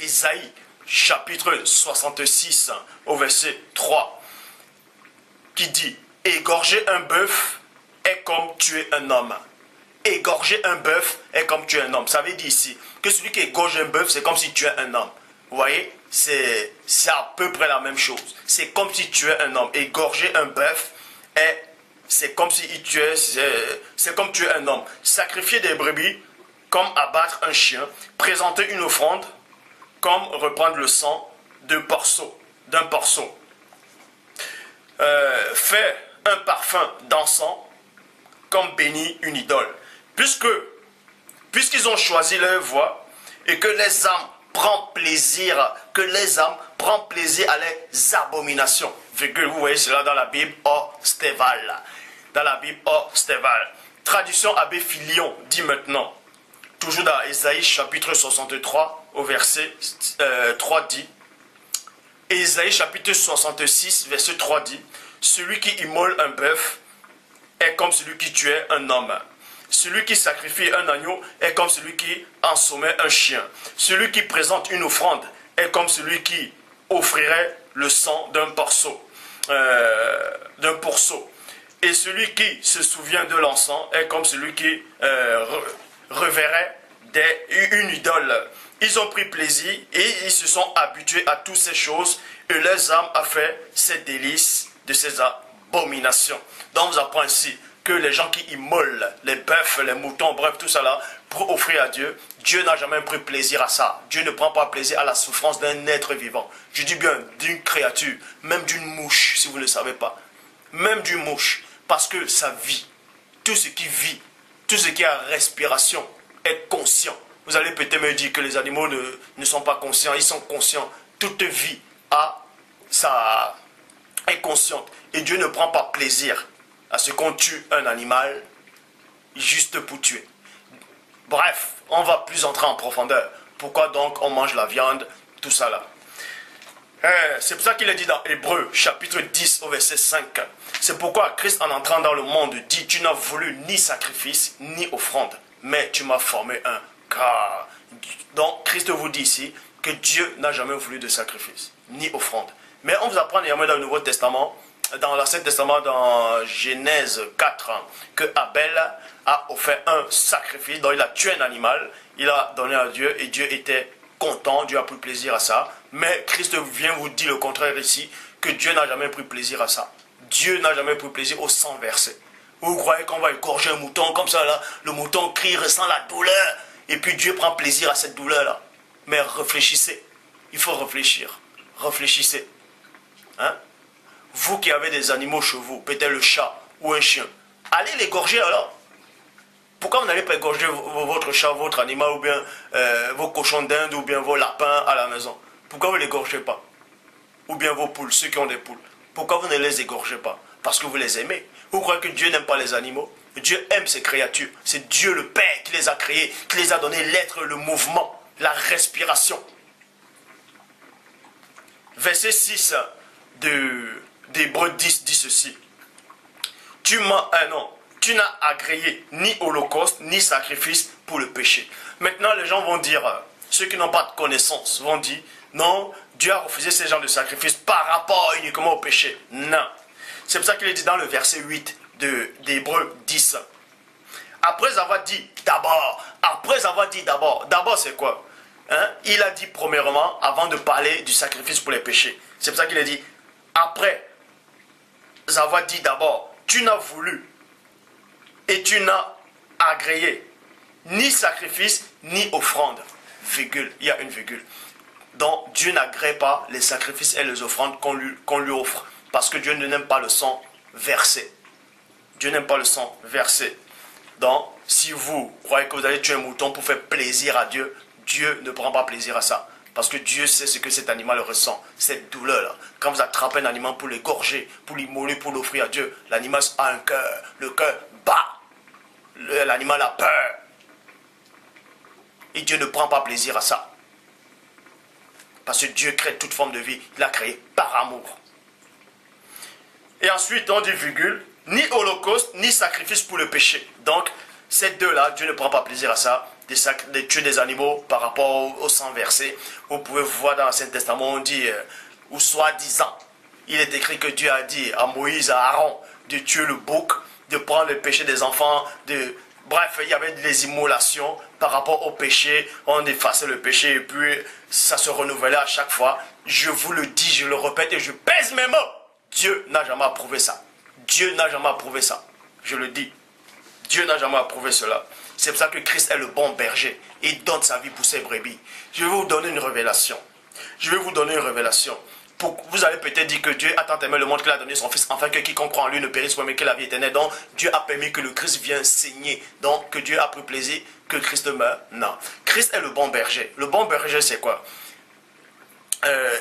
Ésaïe, chapitre 66, au verset 3, qui dit « Égorger un bœuf est comme tuer un homme. » Égorger un bœuf est comme tuer un homme. Ça veut dire ici que celui qui égorge un bœuf, c'est comme si tuait un homme. Vous voyez, c'est à peu près la même chose. C'est comme si tuait un homme. Égorger un bœuf, c'est comme si il tuait, c'est comme tuer un homme. Sacrifier des brebis, comme abattre un chien. Présenter une offrande, comme reprendre le sang d'un porceau. Faire un parfum d'encens, comme bénir une idole. Puisqu'ils ont choisi leur voie et que les âmes prennent plaisir, à les abominations. Vous voyez cela dans la Bible Orsteval. Dans la Bible Orsteval. Traduction Abbé Filion dit maintenant, toujours dans Ésaïe chapitre 63 au verset 3 dit, Ésaïe chapitre 66 verset 3 dit, celui qui immole un bœuf est comme celui qui tuait un homme. Celui qui sacrifie un agneau est comme celui qui ensommeille un chien. Celui qui présente une offrande est comme celui qui offrirait le sang d'un porceau. Et celui qui se souvient de l'encens est comme celui qui reverrait une idole. Ils ont pris plaisir et ils se sont habitués à toutes ces choses et leurs âmes a fait ces délices de ces abominations. Donc on vous apprend ici que les gens qui immolent les bœufs, les moutons, bref, tout ça là, pour offrir à Dieu, Dieu n'a jamais pris plaisir à ça. Dieu ne prend pas plaisir à la souffrance d'un être vivant. Je dis bien d'une créature, même d'une mouche, si vous ne le savez pas. Même d'une mouche, parce que ça vit. Tout ce qui vit, tout ce qui a respiration est conscient. Vous allez peut-être me dire que les animaux ne sont pas conscients, ils sont conscients. Toute vie est consciente. Et Dieu ne prend pas plaisir à ce qu'on tue un animal juste pour tuer. Bref, on va plus entrer en profondeur. Pourquoi donc on mange la viande, tout ça là. C'est pour ça qu'il est dit dans Hébreux, chapitre 10, au verset 5. C'est pourquoi Christ, en entrant dans le monde, dit, tu n'as voulu ni sacrifice, ni offrande, mais tu m'as formé un car. Donc, Christ vous dit ici que Dieu n'a jamais voulu de sacrifice, ni offrande. Mais on vous apprend également dans le Nouveau Testament, dans l'Ancien Testament, dans Genèse 4, que Abel a offert un sacrifice, donc il a tué un animal, il a donné à Dieu et Dieu était content, Dieu a pris plaisir à ça. Mais Christ vient vous dire le contraire ici, que Dieu n'a jamais pris plaisir à ça. Dieu n'a jamais pris plaisir au sang versé. Vous croyez qu'on va égorger un mouton comme ça là, le mouton crie, ressent la douleur, et puis Dieu prend plaisir à cette douleur là. Mais réfléchissez, il faut réfléchir, réfléchissez. Hein? Vous qui avez des animaux chez vous, peut-être le chat ou un chien, allez l'égorger alors. Pourquoi vous n'allez pas égorger votre chat, votre animal, ou bien vos cochons d'Inde, ou bien vos lapins à la maison? Pourquoi vous ne les égorgez pas? Ou bien vos poules, ceux qui ont des poules. Pourquoi vous ne les égorgez pas? Parce que vous les aimez. Vous croyez que Dieu n'aime pas les animaux? Dieu aime ses créatures. C'est Dieu le Père qui les a créés, qui les a donné l'être, le mouvement, la respiration. Verset 6 d'Hébreux 10 dit ceci. Tu n'as agréé ni holocauste, ni sacrifice pour le péché. Maintenant, les gens vont dire, ceux qui n'ont pas de connaissance, vont dire, non, Dieu a refusé ces genres de sacrifices par rapport uniquement au péché. Non. C'est pour ça qu'il est dit dans le verset 8 d'Hébreux 10. Après avoir dit d'abord, d'abord c'est quoi? Hein? Il a dit premièrement, avant de parler du sacrifice pour les péchés. C'est pour ça qu'il a dit, après avoir dit d'abord, tu n'as voulu et tu n'as agréé ni sacrifice ni offrande. Virgule, il y a une virgule. Donc Dieu n'agrée pas les sacrifices et les offrandes qu'on lui offre. Parce que Dieu n'aime pas le sang versé. Dieu n'aime pas le sang versé. Donc si vous croyez que vous allez tuer un mouton pour faire plaisir à Dieu, Dieu ne prend pas plaisir à ça. Parce que Dieu sait ce que cet animal ressent, cette douleur-là. Quand vous attrapez un animal pour l'égorger, pour l'immoler, pour l'offrir à Dieu, l'animal a un cœur. Le cœur bat. L'animal a peur. Et Dieu ne prend pas plaisir à ça. Parce que Dieu crée toute forme de vie. Il l'a créé par amour. Et ensuite, on dit virgule, ni holocauste, ni sacrifice pour le péché. Donc, ces deux-là, Dieu ne prend pas plaisir à ça. de tuer des animaux par rapport au sang versé. Vous pouvez voir dans l'Ancien Testament, on dit, ou soi-disant, il est écrit que Dieu a dit à Moïse, à Aaron, de tuer le bouc, de prendre le péché des enfants, Bref, il y avait des immolations par rapport au péché. On effaçait le péché et puis ça se renouvelait à chaque fois. Je vous le dis, je le répète et je pèse mes mots. Dieu n'a jamais approuvé ça. Dieu n'a jamais approuvé ça. Je le dis. Dieu n'a jamais approuvé cela. C'est pour ça que Christ est le bon berger. Il donne sa vie pour ses brebis. Je vais vous donner une révélation. Je vais vous donner une révélation. Vous allez peut-être dire que Dieu a tant aimé le monde qu'il a donné son Fils, afin que quiconque croit en lui ne périsse pas, mais que la vie éternelle. Donc, Dieu a permis que le Christ vienne saigner. Donc, que Dieu a pris plaisir que Christ meure. Non. Christ est le bon berger. Le bon berger, c'est quoi?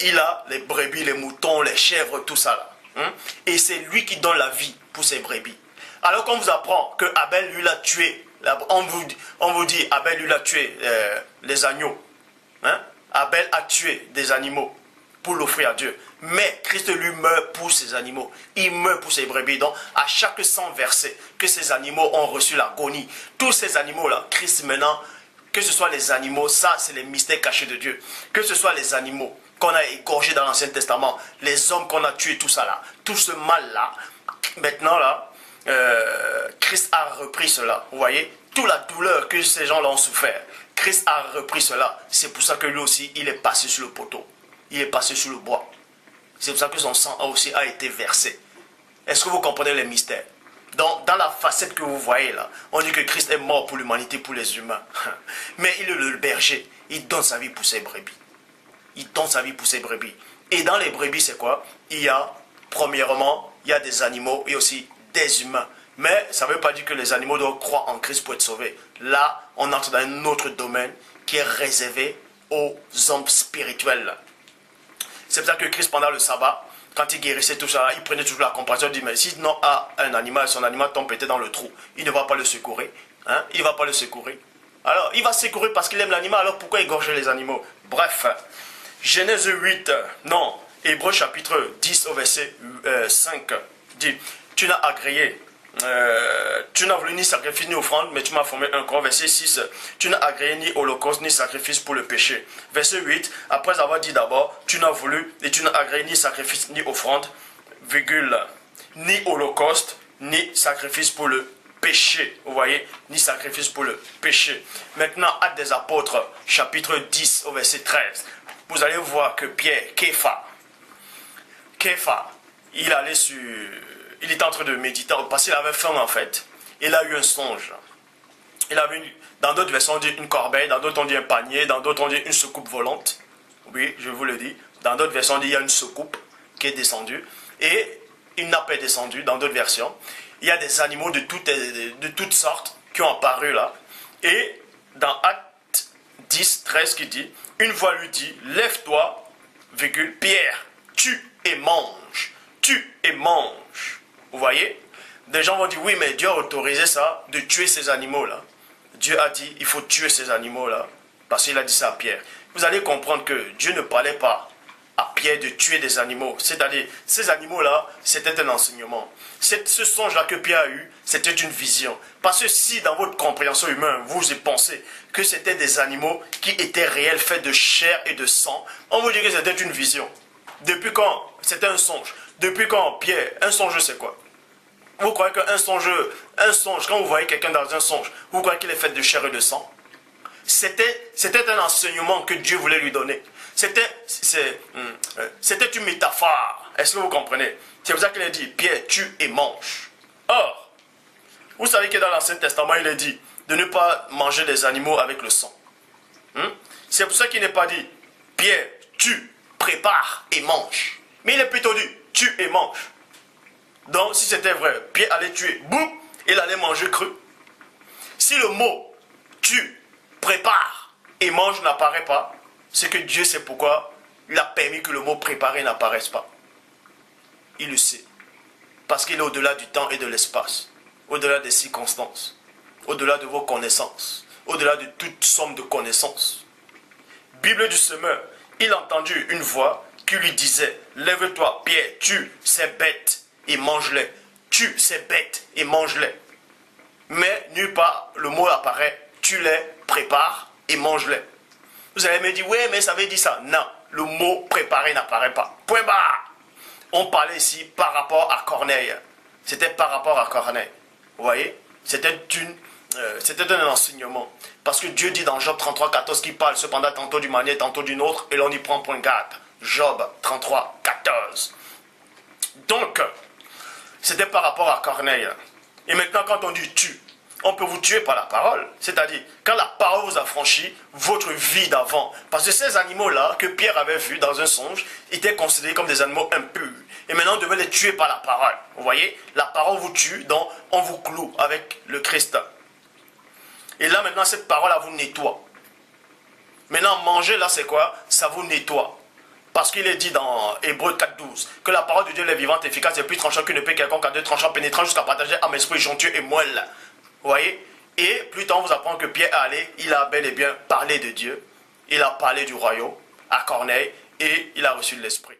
Il a les brebis, les moutons, les chèvres, tout ça là. Et c'est lui qui donne la vie pour ses brebis. Alors qu'on vous apprend que Abel, lui, l'a tué. On vous dit, Abel, lui, l'a tué les agneaux. Abel a tué des animaux pour l'offrir à Dieu. Mais Christ lui meurt pour ses animaux. Il meurt pour ses brebis. Donc, à chaque sang versé, que ces animaux ont reçu l'agonie. Tous ces animaux-là, Christ maintenant, que ce soit les animaux, ça c'est les mystères cachés de Dieu. Que ce soit les animaux qu'on a égorgés dans l'Ancien Testament, les hommes qu'on a tués, tout ça là, tout ce mal-là, maintenant là, Christ a repris cela. Vous voyez, toute la douleur que ces gens-là ont souffert, Christ a repris cela. C'est pour ça que lui aussi, il est passé sur le poteau. Il est passé sur le bois. C'est pour ça que son sang aussi a été versé. Est-ce que vous comprenez les mystères? Dans la facette que vous voyez là, on dit que Christ est mort pour l'humanité, pour les humains. Mais il est le berger. Il donne sa vie pour ses brebis. Il donne sa vie pour ses brebis. Et dans les brebis, c'est quoi? Il y a, premièrement, il y a des animaux et aussi des humains. Mais ça ne veut pas dire que les animaux doivent croire en Christ pour être sauvés. Là, on entre dans un autre domaine qui est réservé aux hommes spirituels. C'est pour ça que Christ, pendant le sabbat, quand il guérissait tout ça, il prenait toujours la compassion, il dit, mais si non a un animal, son animal tombe peut-être dans le trou, il ne va pas le secourir. Il ne va pas le secourir. Alors, il va secourir parce qu'il aime l'animal, alors pourquoi égorger les animaux? Bref, Genèse 8, non, Hébreux chapitre 10 au verset 5, dit, tu n'as agréé, tu n'as voulu ni sacrifice ni offrande, mais tu m'as formé un corps. Verset 6, tu n'as agréé ni holocauste ni sacrifice pour le péché. Verset 8, après avoir dit d'abord, tu n'as voulu et tu n'as agréé ni sacrifice ni offrande, virgule, ni holocauste ni sacrifice pour le péché. Vous voyez, ni sacrifice pour le péché. Maintenant, Actes des Apôtres, chapitre 10 au verset 13, vous allez voir que Pierre, Képha, il était en train de méditer, parce qu'il avait faim en fait. Il a eu un songe. Il a vu, dans d'autres versions on dit une corbeille, dans d'autres on dit un panier, dans d'autres on dit une soucoupe volante. Oui, je vous le dis. Dans d'autres versions on dit il y a une soucoupe qui est descendue. Et une nappe est descendue, dans d'autres versions. Il y a des animaux de toutes sortes qui ont apparu là. Et dans Acte 10, 13 qui dit, une voix lui dit, lève-toi, virgule, Pierre, tue et mange. Tue et mange. Vous voyez? Des gens vont dire, oui, mais Dieu a autorisé ça, de tuer ces animaux-là. Dieu a dit, il faut tuer ces animaux-là, parce qu'il a dit ça à Pierre. Vous allez comprendre que Dieu ne parlait pas à Pierre de tuer des animaux. C'est-à-dire, ces animaux-là, c'était un enseignement. Ce songe-là que Pierre a eu, c'était une vision. Parce que si, dans votre compréhension humaine, vous pensez que c'était des animaux qui étaient réels, faits de chair et de sang, on vous dit que c'était une vision. Depuis quand? C'était un songe. Depuis quand, Pierre, un songe c'est quoi? Vous croyez qu'un songe, quand vous voyez quelqu'un dans un songe, vous croyez qu'il est fait de chair et de sang? C'était un enseignement que Dieu voulait lui donner. C'était une métaphore. Est-ce que vous comprenez? C'est pour ça qu'il a dit, Pierre, tue et mange. Or, vous savez que dans l'Ancien Testament, il est dit de ne pas manger des animaux avec le sang. C'est pour ça qu'il n'est pas dit, Pierre, tue, prépare et mange. Mais il est plutôt dit, tue et mange. Donc, si c'était vrai, Pierre allait tuer, boum, il allait manger cru. Si le mot tue, prépare et mange n'apparaît pas, c'est que Dieu sait pourquoi il a permis que le mot préparer n'apparaisse pas. Il le sait. Parce qu'il est au-delà du temps et de l'espace, au-delà des circonstances, au-delà de vos connaissances, au-delà de toute somme de connaissances. Bible du semeur, il a entendu une voix qui lui disait, lève-toi, Pierre, tue ces bêtes et mange-les. Tue ces bêtes et mange-les. Mais nulle part le mot apparaît, tu les prépares et mange-les. Vous allez me dire, oui, mais ça veut dire ça. Non, le mot préparer n'apparaît pas. Point barre. On parlait ici par rapport à Corneille. C'était par rapport à Corneille. Vous voyez? C'était un enseignement. Parce que Dieu dit dans Job 33, 14 qu'il parle cependant tantôt d'une manière, tantôt d'une autre, et l'on y prend point garde. Job 33, 14. Donc, c'était par rapport à Corneille. Et maintenant, quand on dit tu, on peut vous tuer par la parole. C'est-à-dire, quand la parole vous a franchi votre vie d'avant. Parce que ces animaux-là, que Pierre avait vus dans un songe, étaient considérés comme des animaux impurs. Et maintenant, on devait les tuer par la parole. Vous voyez, la parole vous tue, donc on vous cloue avec le Christ. Et là, maintenant, cette parole-là vous nettoie. Maintenant, manger, là, c'est quoi? Ça vous nettoie. Parce qu'il est dit dans Hébreux 4.12 que la parole de Dieu est vivante, efficace et plus tranchante qu'une épée quelconque à deux tranchants, pénétrant jusqu'à partager âme, esprit, jonctueux et moelle. Vous voyez? Et plus tard, on vous apprend que Pierre est allé, il a bel et bien parlé de Dieu, il a parlé du royaume à Corneille et il a reçu de l'esprit.